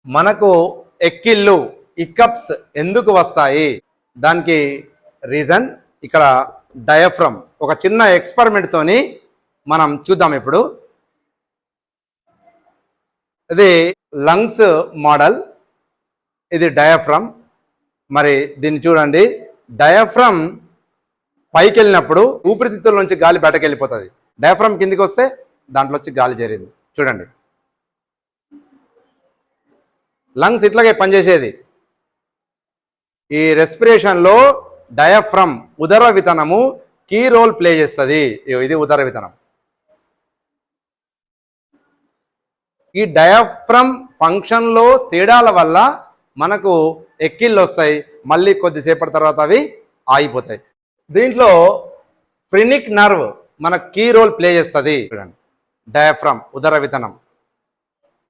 మనకు ఎక్కిళ్ళు ఇక్కప్స్ ఎందుకు వస్తాయి? దానికి రీజన్ ఇక్కడ డయాఫ్రమ్. ఒక చిన్న ఎక్స్పెరిమెంట్ తోని మనం చూద్దాం. ఇప్పుడు ఇది లంగ్స్ మోడల్, ఇది డయాఫ్రమ్. మరి దీన్ని చూడండి, డయాఫ్రమ్ పైకి వెళ్ళినప్పుడు ఊపిరితిత్తుల నుంచి గాలి బయటకు వెళ్ళిపోతుంది. డయాఫ్రమ్ కిందికి వస్తే దాంట్లో వచ్చి గాలి చేరింది. చూడండి, లంగ్స్ ఇట్లాగే పనిచేసేది. ఈ రెస్పిరేషన్లో డయాఫ్రమ్ ఉదర వితనము కీ రోల్ ప్లే చేస్తుంది. ఇది ఉదర వితనం. ఈ డయాఫ్రమ్ ఫంక్షన్లో తేడాల వల్ల మనకు ఎక్కిళ్ళు వస్తాయి, మళ్ళీ కొద్దిసేపటి తర్వాత అవి ఆగిపోతాయి. దీంట్లో ఫ్రెనిక్ నర్వ్ మన కీ రోల్ ప్లే చేస్తుంది. చూడండి, డయాఫ్రమ్ ఉదర వితనం.